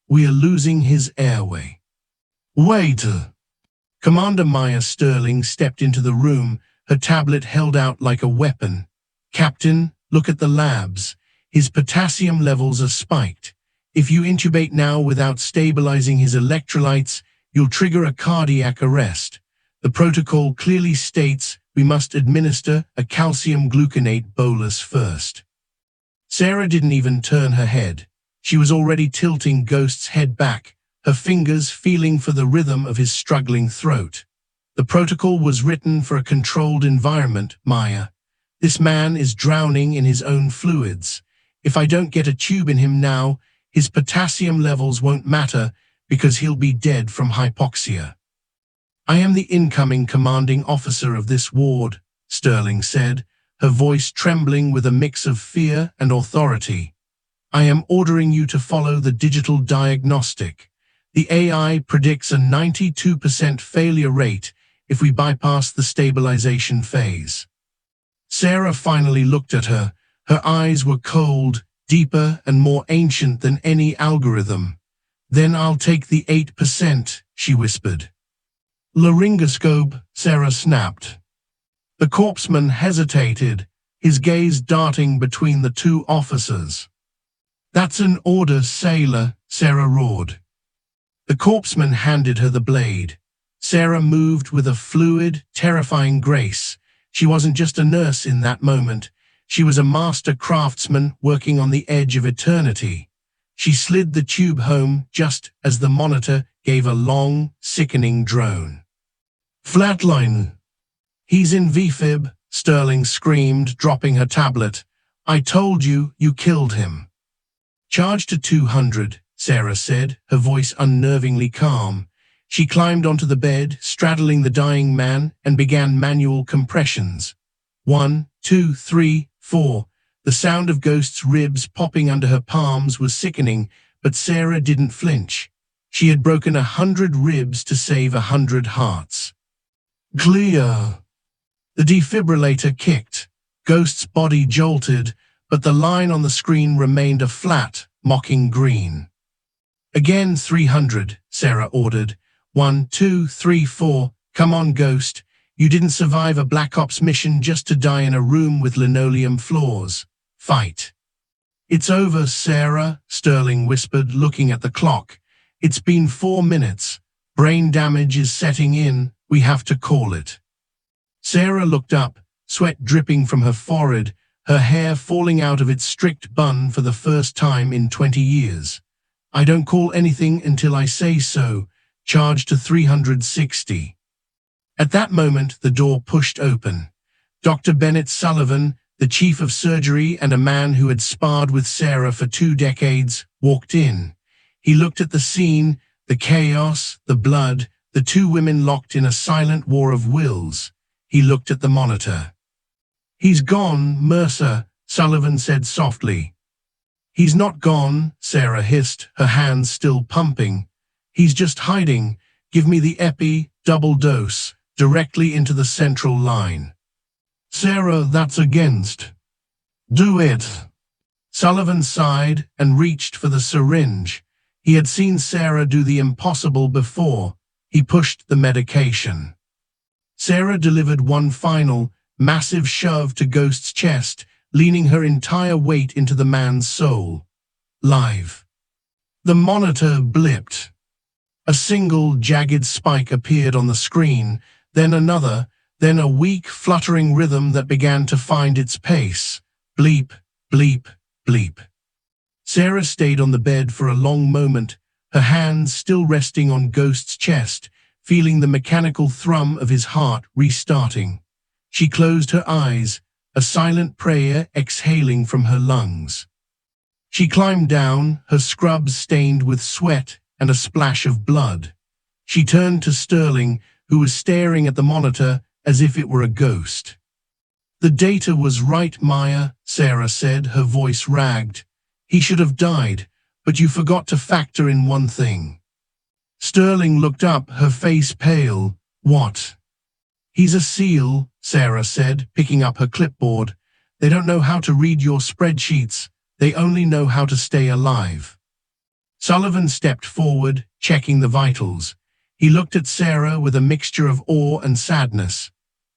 "We are losing his airway." "Wait!" Commander Maya Sterling stepped into the room, her tablet held out like a weapon. "Captain, look at the labs. His potassium levels are spiked. If you intubate now without stabilizing his electrolytes, you'll trigger a cardiac arrest. The protocol clearly states we must administer a calcium gluconate bolus first." Sarah didn't even turn her head. She was already tilting Ghost's head back, her fingers feeling for the rhythm of his struggling throat. "The protocol was written for a controlled environment, Maya. This man is drowning in his own fluids. If I don't get a tube in him now, his potassium levels won't matter because he'll be dead from hypoxia." "I am the incoming commanding officer of this ward," Sterling said, her voice trembling with a mix of fear and authority. "I am ordering you to follow the digital diagnostic. The AI predicts a 92% failure rate if we bypass the stabilization phase." Sarah finally looked at her. Her eyes were cold, deeper and more ancient than any algorithm. "Then I'll take the 8%, she whispered. "Laryngoscope," Sarah snapped. The corpsman hesitated, his gaze darting between the two officers. "That's an order, sailor," Sarah roared. The corpsman handed her the blade. Sarah moved with a fluid, terrifying grace. She wasn't just a nurse in that moment. She was a master craftsman working on the edge of eternity. She slid the tube home just as the monitor gave a long, sickening drone. "Flatline." "He's in VFib," Sterling screamed, dropping her tablet. "I told you, you killed him." "Charge to 200, Sarah said, her voice unnervingly calm. She climbed onto the bed, straddling the dying man, and began manual compressions. 1, 2, 3, 4. The sound of Ghost's ribs popping under her palms was sickening, but Sarah didn't flinch. She had broken 100 ribs to save 100 hearts. "Clear." The defibrillator kicked. Ghost's body jolted, but the line on the screen remained a flat, mocking green. Again 300, Sarah ordered. 1, 2, 3, 4, come on, Ghost. You didn't survive a Black Ops mission just to die in a room with linoleum floors. Fight. It's over, Sarah, Sterling whispered, looking at the clock. It's been 4 minutes. Brain damage is setting in. We have to call it. Sarah looked up, sweat dripping from her forehead, her hair falling out of its strict bun for the first time in 20 years. I don't call anything until I say so. Charge to 360. At that moment, the door pushed open. Dr. Bennett Sullivan, the chief of surgery and a man who had sparred with Sarah for 2 decades, walked in. He looked at the scene, the chaos, the blood, the 2 women locked in a silent war of wills. He looked at the monitor. He's gone, Mercer, Sullivan said softly. He's not gone, Sarah hissed, her hands still pumping. He's just hiding. Give me the epi, double dose, directly into the central line. Sarah, that's against. Do it. Sullivan sighed and reached for the syringe. He had seen Sarah do the impossible before. He pushed the medication. Sarah delivered one final, massive shove to Ghost's chest, leaning her entire weight into the man's soul. Live. The monitor blipped. A single, jagged spike appeared on the screen, then another, then a weak, fluttering rhythm that began to find its pace. Bleep, bleep, bleep. Sarah stayed on the bed for a long moment, her hands still resting on Ghost's chest, feeling the mechanical thrum of his heart restarting. She closed her eyes, a silent prayer exhaling from her lungs. She climbed down, her scrubs stained with sweat and a splash of blood. She turned to Sterling, who was staring at the monitor as if it were a ghost. The data was right, Maya, Sarah said, her voice ragged. He should have died, but you forgot to factor in one thing. Sterling looked up, her face pale. What? He's a SEAL, Sarah said, picking up her clipboard. They don't know how to read your spreadsheets. They only know how to stay alive. Sullivan stepped forward, checking the vitals. He looked at Sarah with a mixture of awe and sadness.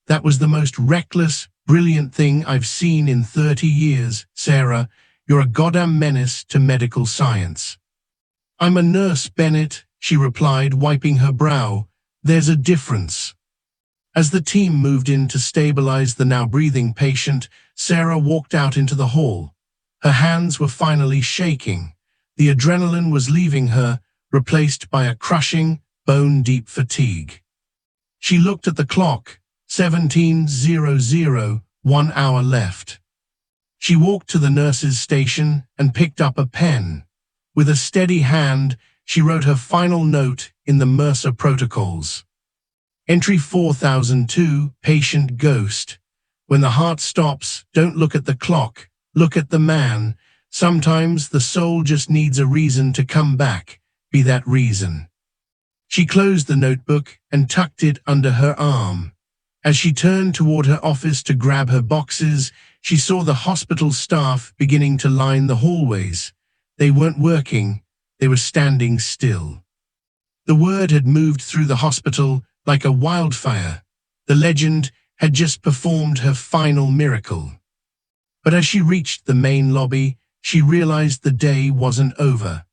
That was the most reckless, brilliant thing I've seen in 30 years, Sarah. You're a goddamn menace to medical science. I'm a nurse, Bennett, she replied, wiping her brow. There's a difference. As the team moved in to stabilize the now breathing patient, Sarah walked out into the hall. Her hands were finally shaking. The adrenaline was leaving her, replaced by a crushing, bone-deep fatigue. She looked at the clock. 17:00, 1 hour left. She walked to the nurse's station and picked up a pen. With a steady hand, she wrote her final note in the Mercer protocols. Entry 4002, patient Ghost. When the heart stops, don't look at the clock, look at the man. Sometimes the soul just needs a reason to come back, be that reason. She closed the notebook and tucked it under her arm. As she turned toward her office to grab her boxes, she saw the hospital staff beginning to line the hallways. They weren't working, they were standing still. The word had moved through the hospital like a wildfire. The legend had just performed her final miracle. But as she reached the main lobby, she realized the day wasn't over.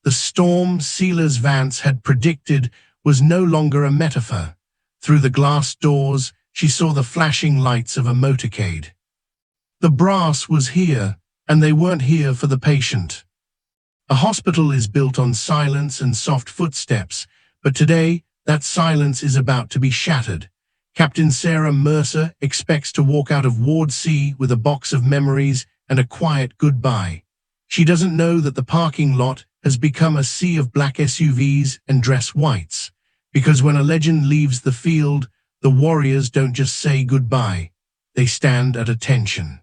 The storm Silas Vance had predicted was no longer a metaphor. Through the glass doors, she saw the flashing lights of a motorcade. The brass was here, and they weren't here for the patient. A hospital is built on silence and soft footsteps, but today, that silence is about to be shattered. Captain Sarah Mercer expects to walk out of Ward C with a box of memories and a quiet goodbye. She doesn't know that the parking lot has become a sea of black SUVs and dress whites, because when a legend leaves the field, the warriors don't just say goodbye, they stand at attention.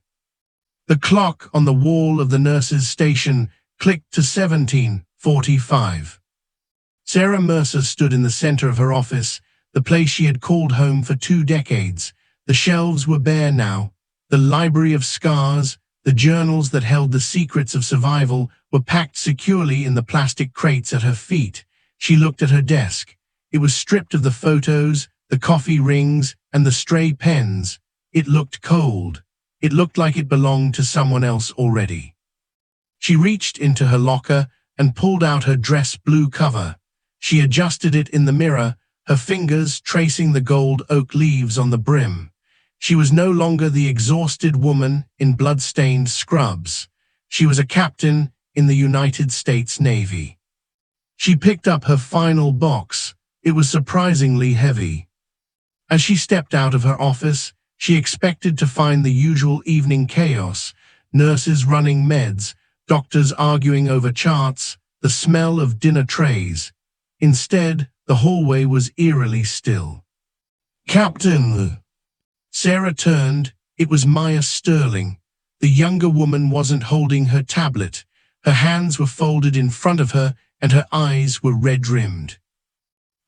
The clock on the wall of the nurse's station clicked to 17:45. Sarah Mercer stood in the center of her office, the place she had called home for 2 decades. The shelves were bare now, the library of scars, The journals that held the secrets of survival were packed securely in the plastic crates at her feet. She looked at her desk. It was stripped of the photos, the coffee rings, and the stray pens. It looked cold. It looked like it belonged to someone else already. She reached into her locker and pulled out her dress blue cover. She adjusted it in the mirror, her fingers tracing the gold oak leaves on the brim. She was no longer the exhausted woman in blood-stained scrubs. She was a captain in the United States Navy. She picked up her final box. It was surprisingly heavy. As she stepped out of her office, she expected to find the usual evening chaos, nurses running meds, doctors arguing over charts, the smell of dinner trays. Instead, the hallway was eerily still. "Captain!" Sarah turned. It was Maya Sterling. The younger woman wasn't holding her tablet. Her hands were folded in front of her, and her eyes were red-rimmed.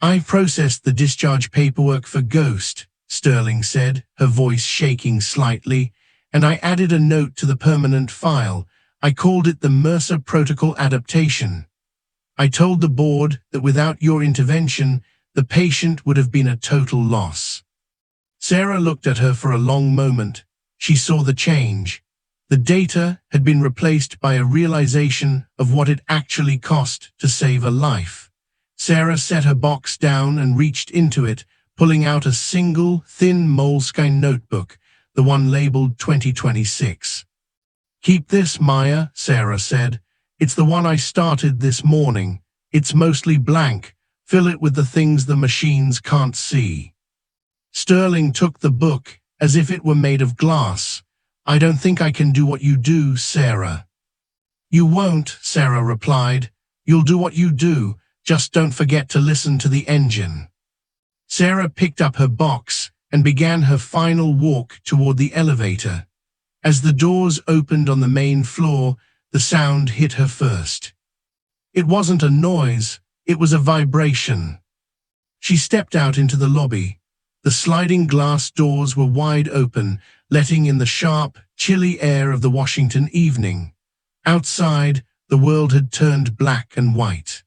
"I processed the discharge paperwork for Ghost," Sterling said, her voice shaking slightly, "and I added a note to the permanent file. I called it the Mercer Protocol Adaptation. I told the board that without your intervention, the patient would have been a total loss." Sarah looked at her for a long moment. She saw the change. The data had been replaced by a realization of what it actually cost to save a life. Sarah set her box down and reached into it, pulling out a single, thin moleskin notebook, the one labeled 2026. "Keep this, Maya," Sarah said. "It's the one I started this morning. It's mostly blank. Fill it with the things the machines can't see." Sterling took the book as if it were made of glass. "I don't think I can do what you do, Sarah." "You won't," Sarah replied. "You'll do what you do. Just don't forget to listen to the engine." Sarah picked up her box and began her final walk toward the elevator. As the doors opened on the main floor, the sound hit her first. It wasn't a noise, it was a vibration. She stepped out into the lobby. The sliding glass doors were wide open, letting in the sharp, chilly air of the Washington evening. Outside, the world had turned black and white.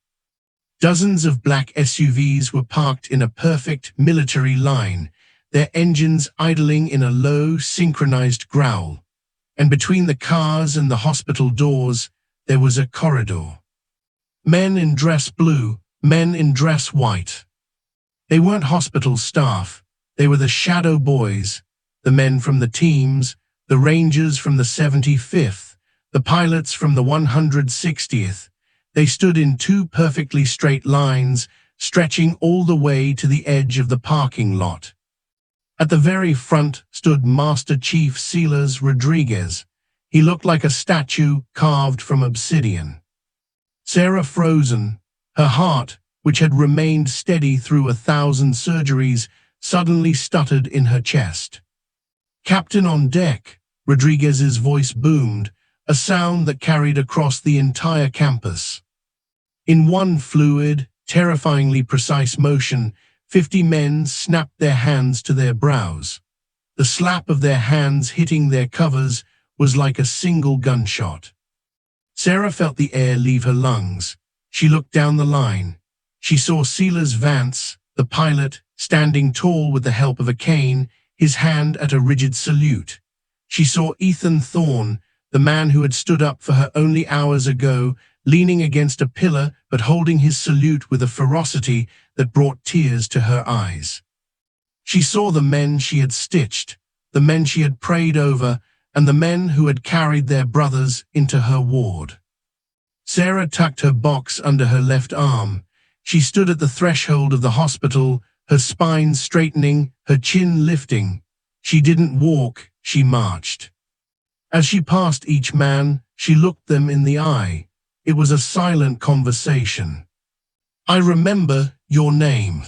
Dozens of black SUVs were parked in a perfect military line, their engines idling in a low, synchronized growl. And between the cars and the hospital doors, there was a corridor. Men in dress blue, men in dress white. They weren't hospital staff. They were the shadow boys, the men from the teams, the rangers from the 75th, the pilots from the 160th. They stood in two perfectly straight lines, stretching all the way to the edge of the parking lot. At the very front stood Master Chief Silas Rodriguez. He looked like a statue carved from obsidian. Sarah, frozen, her heart, which had remained steady through 1,000 surgeries, suddenly stuttered in her chest. "Captain on deck," Rodriguez's voice boomed, a sound that carried across the entire campus. In one fluid, terrifyingly precise motion, 50 men snapped their hands to their brows. The slap of their hands hitting their covers was like a single gunshot. Sarah felt the air leave her lungs. She looked down the line. She saw Silas Vance, the pilot, standing tall with the help of a cane, his hand at a rigid salute. She saw Ethan Thorne, the man who had stood up for her only hours ago, leaning against a pillar but holding his salute with a ferocity that brought tears to her eyes. She saw the men she had stitched, the men she had prayed over, and the men who had carried their brothers into her ward. Sarah tucked her box under her left arm. She stood at the threshold of the hospital, her spine straightening, her chin lifting. She didn't walk, she marched. As she passed each man, she looked them in the eye. It was a silent conversation. "I remember your name.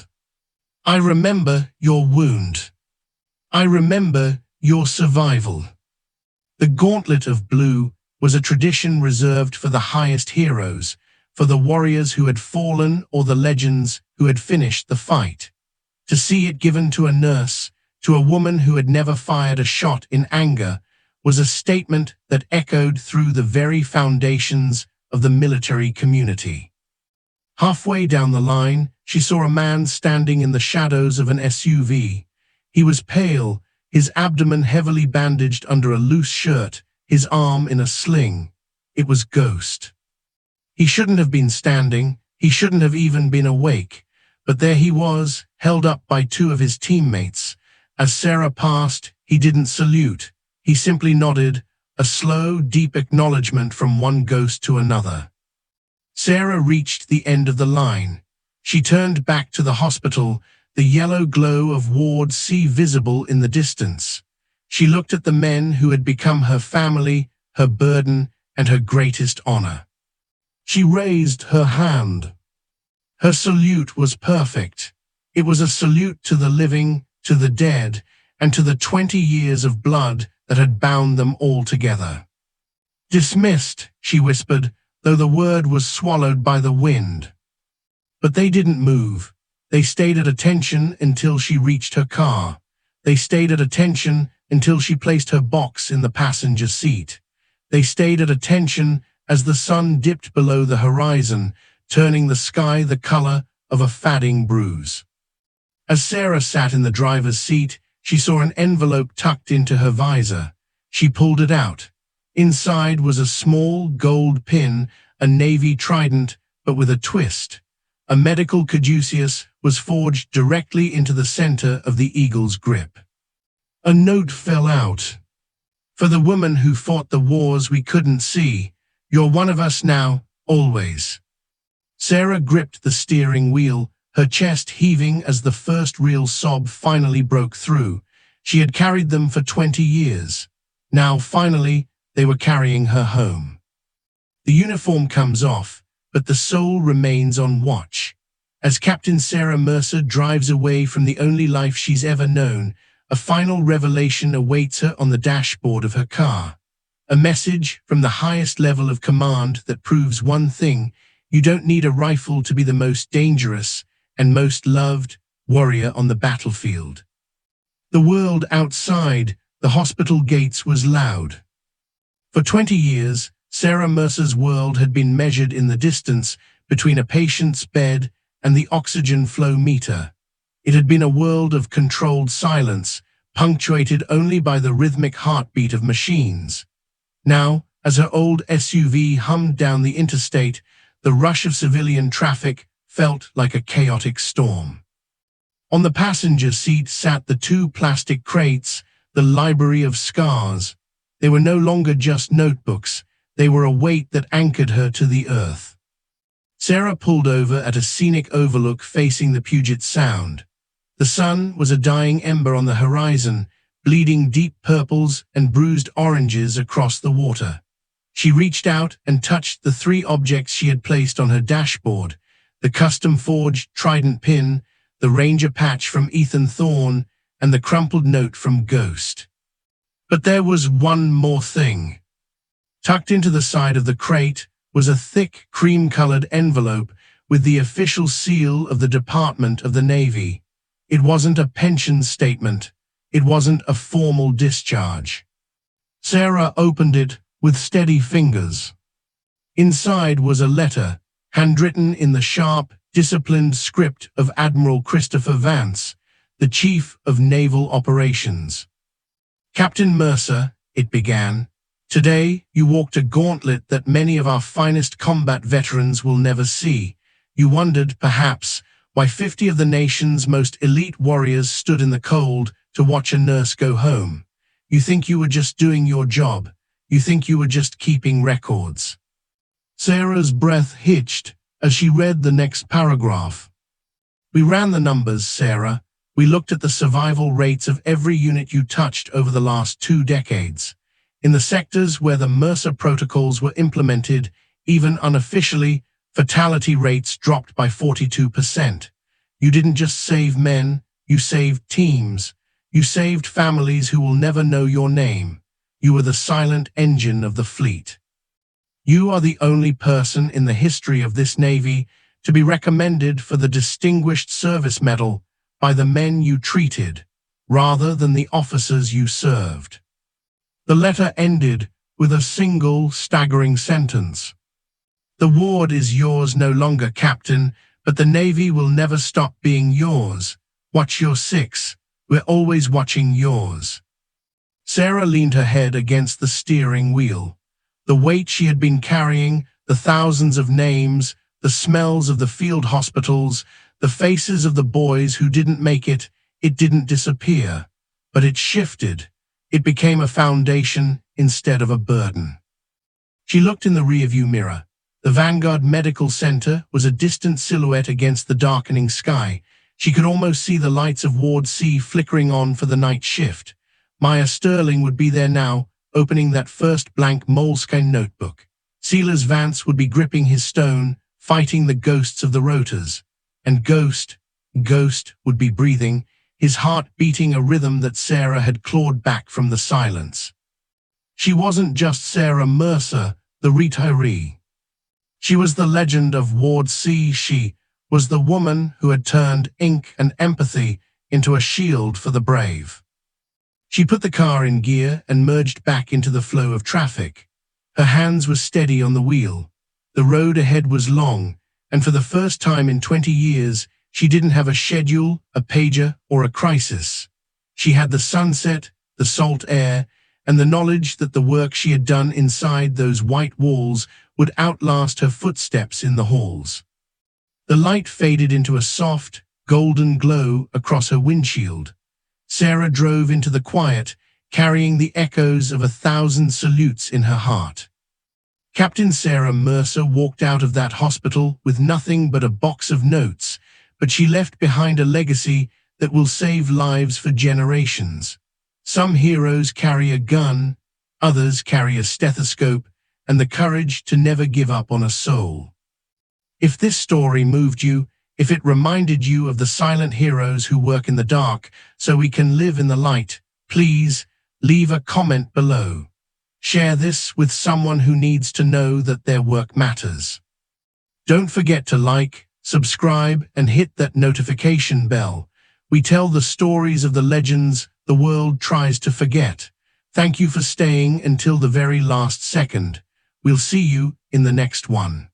I remember your wound. I remember your survival." The Gauntlet of Blue was a tradition reserved for the highest heroes, for the warriors who had fallen or the legends who had finished the fight. To see it given to a nurse, to a woman who had never fired a shot in anger, was a statement that echoed through the very foundations of the military community. Halfway down the line, she saw a man standing in the shadows of an SUV. He was pale, his abdomen heavily bandaged under a loose shirt, his arm in a sling. It was Ghost. He shouldn't have been standing, he shouldn't have even been awake, but there he was, held up by two of his teammates. As Sarah passed, he didn't salute. He simply nodded, a slow, deep acknowledgement from one ghost to another. Sarah reached the end of the line. She turned back to the hospital, the yellow glow of Ward C visible in the distance. She looked at the men who had become her family, her burden, and her greatest honor. She raised her hand. Her salute was perfect. It was a salute to the living, to the dead, and to the 20 years of blood that had bound them all together. Dismissed, she whispered, though the word was swallowed by the wind. But they didn't move. They stayed at attention until she reached her car. They stayed at attention until she placed her box in the passenger seat. They stayed at attention as the sun dipped below the horizon, turning the sky the color of a fading bruise. As Sarah sat in the driver's seat, she saw an envelope tucked into her visor. She pulled it out. Inside was a small gold pin, a navy trident, but with a twist. A medical caduceus was forged directly into the center of the eagle's grip. A note fell out. For the woman who fought the wars we couldn't see, you're one of us now, always. Sarah gripped the steering wheel, her chest heaving as the first real sob finally broke through. She had carried them for 20 years. Now, finally, they were carrying her home. The uniform comes off, but the soul remains on watch. As Captain Sarah Mercer drives away from the only life she's ever known, a final revelation awaits her on the dashboard of her car. A message from the highest level of command that proves one thing: you don't need a rifle to be the most dangerous and most loved warrior on the battlefield. The world outside the hospital gates was loud. For 20 years, Sarah Mercer's world had been measured in the distance between a patient's bed and the oxygen flow meter. It had been a world of controlled silence, punctuated only by the rhythmic heartbeat of machines. Now, as her old SUV hummed down the interstate, the rush of civilian traffic felt like a chaotic storm. On the passenger seat sat the two plastic crates, the library of scars. They were no longer just notebooks, they were a weight that anchored her to the earth. Sarah pulled over at a scenic overlook facing the Puget Sound. The sun was a dying ember on the horizon, bleeding deep purples and bruised oranges across the water. She reached out and touched the three objects she had placed on her dashboard: the custom-forged trident pin, the ranger patch from Ethan Thorne, and the crumpled note from Ghost. But there was one more thing. Tucked into the side of the crate was a thick, cream-colored envelope with the official seal of the Department of the Navy. It wasn't a pension statement. It wasn't a formal discharge. Sarah opened it with steady fingers. Inside was a letter, handwritten in the sharp, disciplined script of Admiral Christopher Vance, the Chief of Naval Operations. Captain Mercer, it began, today you walked a gauntlet that many of our finest combat veterans will never see. You wondered, perhaps, why 50 of the nation's most elite warriors stood in the cold to watch a nurse go home. You think you were just doing your job. You think you were just keeping records. Sarah's breath hitched as she read the next paragraph. We ran the numbers, Sarah. We looked at the survival rates of every unit you touched over the last 2 decades. In the sectors where the Mercer protocols were implemented, even unofficially, fatality rates dropped by 42%. You didn't just save men, you saved teams. You saved families who will never know your name. You were the silent engine of the fleet. You are the only person in the history of this Navy to be recommended for the Distinguished Service Medal by the men you treated, rather than the officers you served. The letter ended with a single staggering sentence. The ward is yours no longer, Captain, but the Navy will never stop being yours. Watch your six. We're always watching yours. Sarah leaned her head against the steering wheel. The weight she had been carrying, the thousands of names, the smells of the field hospitals, the faces of the boys who didn't make it, it didn't disappear, but it shifted. It became a foundation instead of a burden. She looked in the rearview mirror. The Vanguard Medical Center was a distant silhouette against the darkening sky. She could almost see the lights of Ward C flickering on for the night shift. Maya Sterling would be there now, opening that first blank moleskin notebook. Silas Vance would be gripping his stone, fighting the ghosts of the rotors. And Ghost would be breathing, his heart beating a rhythm that Sarah had clawed back from the silence. She wasn't just Sarah Mercer, the retiree. She was the legend of Ward C. She was the woman who had turned ink and empathy into a shield for the brave. She put the car in gear and merged back into the flow of traffic. Her hands were steady on the wheel. The road ahead was long, and for the first time in 20 years, she didn't have a schedule, a pager, or a crisis. She had the sunset, the salt air, and the knowledge that the work she had done inside those white walls would outlast her footsteps in the halls. The light faded into a soft, golden glow across her windshield. Sarah drove into the quiet, carrying the echoes of 1,000 salutes in her heart. Captain Sarah Mercer walked out of that hospital with nothing but a box of notes, but she left behind a legacy that will save lives for generations. Some heroes carry a gun, others carry a stethoscope, and the courage to never give up on a soul. If this story moved you, if it reminded you of the silent heroes who work in the dark so we can live in the light, please leave a comment below. Share this with someone who needs to know that their work matters. Don't forget to like, subscribe, and hit that notification bell. We tell the stories of the legends the world tries to forget. Thank you for staying until the very last second. We'll see you in the next one.